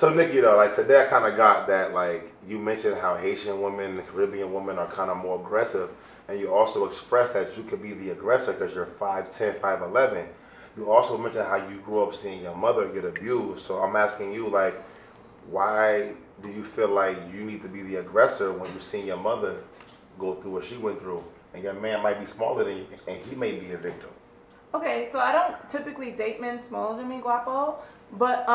So Nikki, though, like today I kind of got that, like you mentioned how Haitian women and Caribbean women are kind of more aggressive, and you also expressed that you could be the aggressor because you're 5'10", 5'11". You also mentioned how you grew up seeing your mother get abused. So I'm asking you, like, why do you feel like you need to be the aggressor when you've seen your mother go through what she went through, and your man might be smaller than you, and he may be a victim? Okay, so I don't typically date men smaller than me, Guapo, but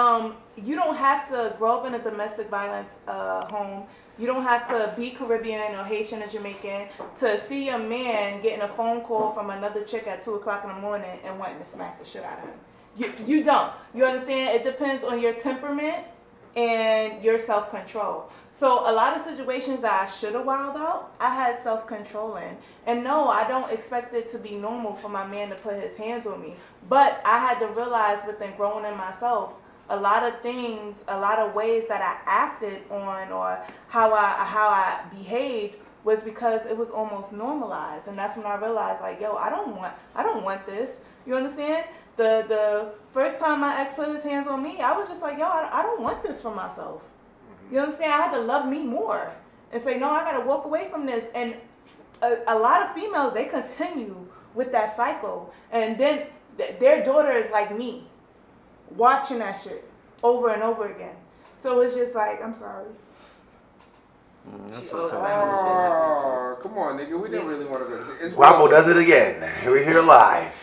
you don't have to grow up in a domestic violence home. You don't have to be Caribbean or Haitian or Jamaican to see a man getting a phone call from another chick at 2 o'clock in the morning and wanting to smack the shit out of him. You don't. You understand? It depends on your temperament and your self-control. So a lot of situations that I should have wilded out, I had self-control in. And no, I don't expect it to be normal for my man to put his hands on me. But I had to realize within growing in myself, a lot of things, a lot of ways that I acted on or how I behaved was because it was almost normalized. And that's when I realized, like, yo, I don't want this. You understand? The first time my ex put his hands on me, I was just like, yo, I don't want this for myself. You understand? I had to love me more and say, no, I got to walk away from this. And a lot of females, they continue with that cycle. And then their daughter is like me, watching that shit over and over again. So it's just like, I'm sorry. Oh, come on, nigga. We didn't really want to go. Guapo does it again. We're here live.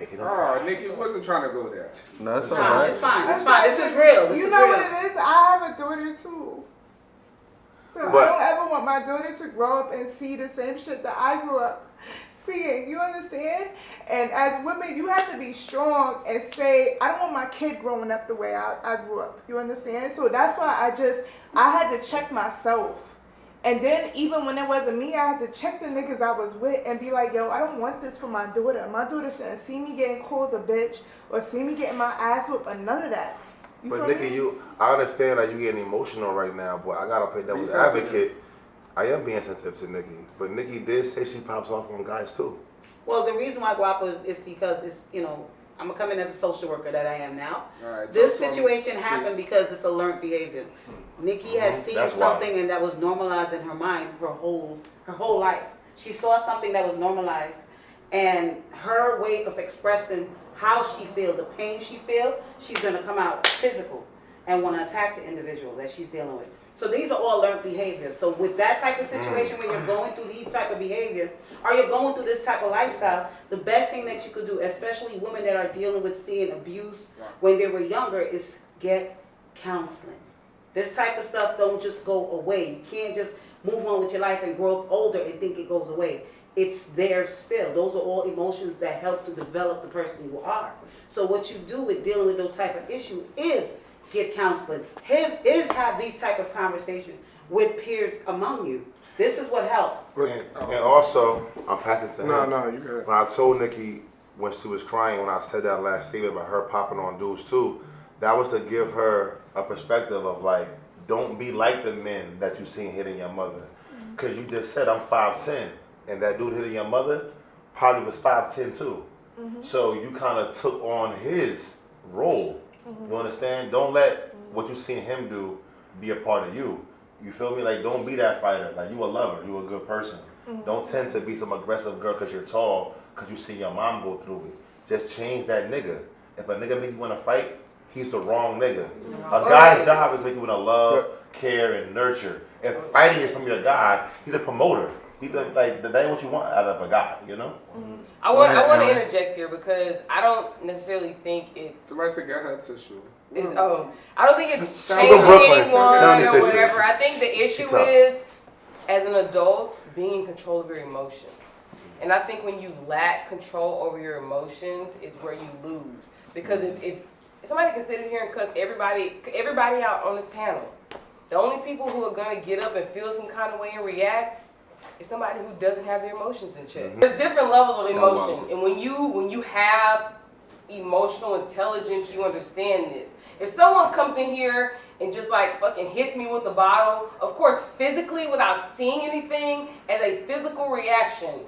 Oh, nigga, wasn't trying to go there. No, it's all right. It's fine. It's fine. This is real. You know what it is? I have a daughter too. So I don't ever want my daughter to grow up and see the same shit that I grew up seeing. You understand? And as women, you have to be strong and say, I don't want my kid growing up the way I grew up. You understand? So that's why I had to check myself. And then even when it wasn't me, I had to check the niggas I was with and be like, yo, I don't want this for my daughter. My daughter shouldn't see me getting called a bitch or see me getting my ass whipped or none of that. But Nikki, I understand that you getting emotional right now, but I gotta play devil's advocate. I am being sensitive to Nikki, but Nikki did say she pops off on guys too. Well, the reason why Guapo is because it's, I'm gonna come in as a social worker that I am now. Right, this situation happened because it's a learned behavior. Nikki has seen something and that was normalized in her mind her whole life. She saw something that was normalized, and her way of expressing how she feels, the pain she feels, she's gonna come out physical and want to attack the individual that she's dealing with. So these are all learned behaviors. So with that type of situation, when you're going through these type of behavior, or you're going through this type of lifestyle, the best thing that you could do, especially women that are dealing with seeing abuse when they were younger, is get counseling. This type of stuff don't just go away. You can't just move on with your life and grow up older and think it goes away. It's there still. Those are all emotions that help to develop the person you are. So what you do with dealing with those type of issues is get counseling. Have these type of conversations with peers among you. This is what helps. And also, I'm passing to him. No, you good. When I told Nikki when she was crying, when I said that last statement about her popping on dudes too, that was to give her a perspective of like, don't be like the men that you seen hitting your mother. Because you just said I'm 5'10", and that dude hitting your mother probably was 5'10" too. So you kind of took on his role. You understand? Don't let what you seen him do be a part of you. You feel me? Like, don't be that fighter. Like, you a lover. You a good person. Don't tend to be some aggressive girl because you're tall, because you see your mom go through it. Just change that nigga. If a nigga make you want to fight, he's the wrong nigga. A guy's job is make you want to love, care, and nurture. If fighting is from your guy, he's a promoter. He's that ain't what you want out of a guy, you know? I want to interject here because I don't necessarily think it's... Somebody said get her tissue. I don't think it's changing anyone or whatever. I think the issue is, as an adult, being in control of your emotions. And I think when you lack control over your emotions is where you lose. Because if somebody can sit in here and cuss everybody out on this panel, the only people who are going to get up and feel some kind of way and react is somebody who doesn't have their emotions in check. There's different levels of emotion. And when you have emotional intelligence, you understand this. If someone comes in here and just like fucking hits me with a bottle, of course, physically without seeing anything, as a physical reaction,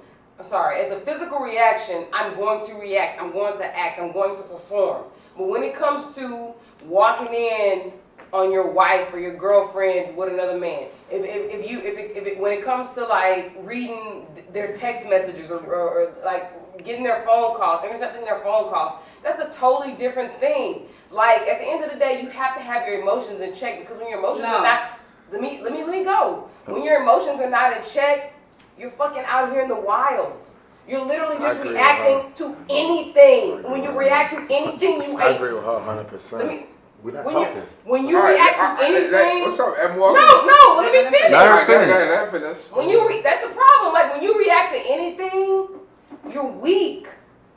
I'm going to react, I'm going to act, I'm going to perform. But when it comes to walking in on your wife or your girlfriend with another man. If when it comes to like reading their text messages or like getting their phone calls, intercepting their phone calls, that's a totally different thing. Like at the end of the day, you have to have your emotions in check, because when your emotions are not, let me go. When your emotions are not in check, you're fucking out here in the wild. You're literally just reacting to anything. When you react to anything, I agree with her 100%. We're not talking. When you react to anything, what's up, M. no, let me finish. Let her finish. That's the problem. Like when you react to anything, you're weak.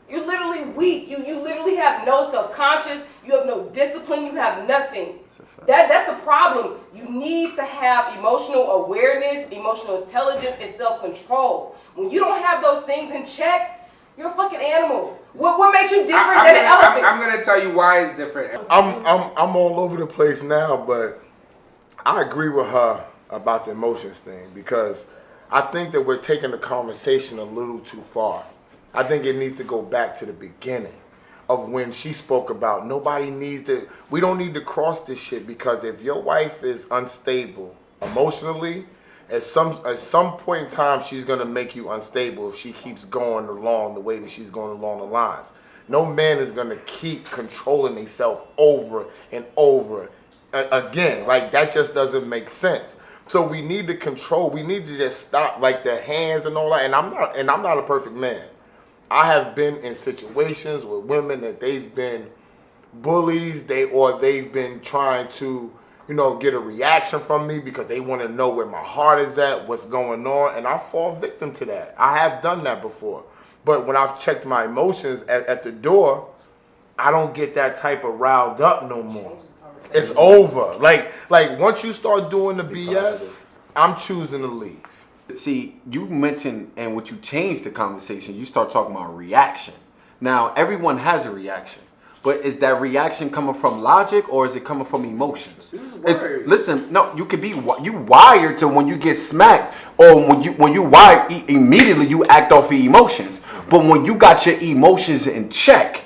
You're literally weak. You literally have no self-conscious. You have no discipline. You have nothing. That's the problem. You need to have emotional awareness, emotional intelligence, and self-control. When you don't have those things in check, you're a fucking animal. What makes you different than an elephant? I'm gonna tell you why it's different. I'm all over the place now, but I agree with her about the emotions thing, because I think that we're taking the conversation a little too far. I think it needs to go back to the beginning of when she spoke about we don't need to cross this shit, because if your wife is unstable emotionally, at some point in time, she's going to make you unstable if she keeps going along the way that she's going along the lines. No man is going to keep controlling himself over and over again. Like, that just doesn't make sense. So we need to control. We need to just stop, like, the hands and all that. And I'm not a perfect man. I have been in situations with women that they've been bullies, they've been trying to, get a reaction from me because they want to know where my heart is at, what's going on, and I fall victim to that. I have done that before. But when I've checked my emotions at the door, I don't get that type of riled up no more. It's over. Like once you start doing the BS, I'm choosing to leave. See, you mentioned, and what you changed the conversation, you start talking about reaction. Now, everyone has a reaction. But is that reaction coming from logic, or is it coming from emotions? Listen, no, you wired to when you get smacked, or when you wired immediately you act off your emotions. But when you got your emotions in check,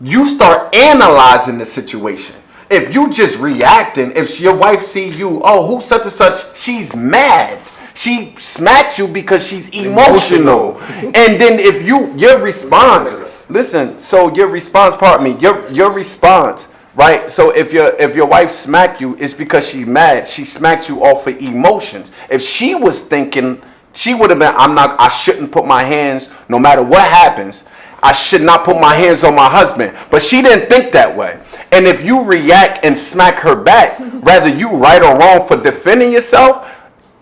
you start analyzing the situation. If you just reacting, if your wife sees you, oh, who's such and such, she's mad. She smacked you because she's emotional. And then if your response, listen, so your response, your response, right? So if your wife smacked you, it's because she's mad. She smacked you off of emotions. If she was thinking, she would have been, I shouldn't put my hands, no matter what happens, I should not put my hands on my husband. But she didn't think that way. And if you react and smack her back, whether you right or wrong for defending yourself,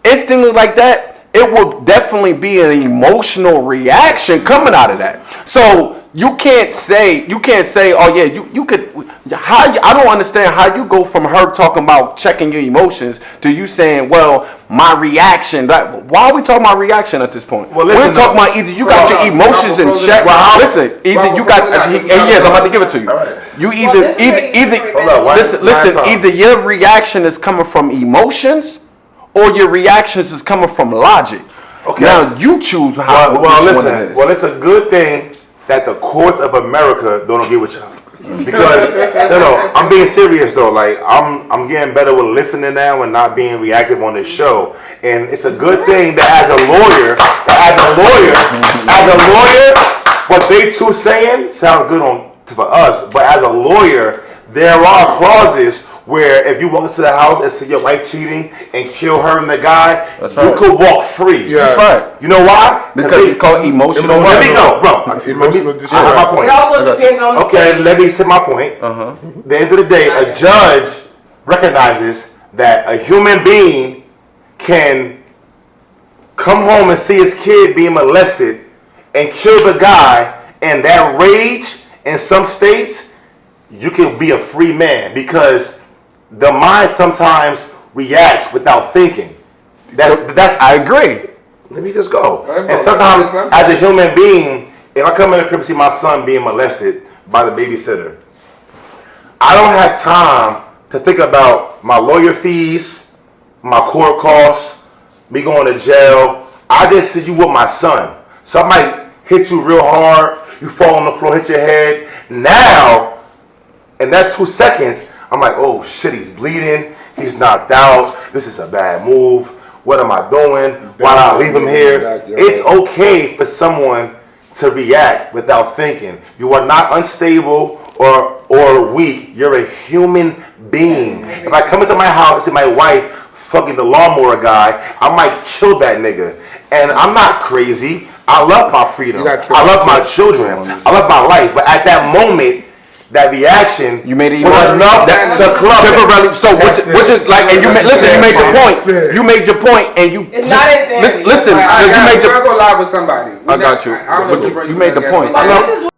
instantly like that, it will definitely be an emotional reaction coming out of that. So you can't say, oh yeah, you could. I don't understand how you go from her talking about checking your emotions to you saying, well, my reaction. Why are we talking about reaction at this point? Well, we're talking about either you got your emotions in check. Listen, either you got. Yes, I'm about to give it to you. Right. You either your reaction is coming from emotions, or your reactions is coming from logic. Okay. Now you choose how. Well, it's a good thing that the courts of America don't agree with y'all, because I'm being serious though. Like I'm getting better with listening now and not being reactive on this show. And it's a good thing that as a lawyer, what they two saying sounds good for us. But as a lawyer, there are clauses where if you walk into the house and see your wife cheating and kill her and the guy, you could walk free. Yeah. That's right. You know why? Because it's called emotional. Let me go, bro. Emotional distress. I have my point. It also depends on the state. Let me say my point. At the end of the day, a judge recognizes that a human being can come home and see his kid being molested and kill the guy, and that rage in some states, you can be a free man, because the mind sometimes reacts without thinking. I agree. Let me just go. And sometimes, as a human being, if I come in the crib and see my son being molested by the babysitter, I don't have time to think about my lawyer fees, my court costs, me going to jail. I just see you with my son. So I might hit you real hard, you fall on the floor, hit your head. Now, in that 2 seconds, I'm like, oh shit, he's bleeding. He's knocked out. This is a bad move. What am I doing? Why not leave him here? It's okay for someone to react without thinking. You are not unstable or weak. You're a human being. If I come into my house and see my wife fucking the lawnmower guy, I might kill that nigga. And I'm not crazy. I love my freedom. I love my children. I love my life. But at that moment, that reaction you made it was enough to club it. So which is like, and you made your point. You made your point, and you. It's not insanity. Listen, I you made your. go live with somebody. I got you. I don't know You made the point.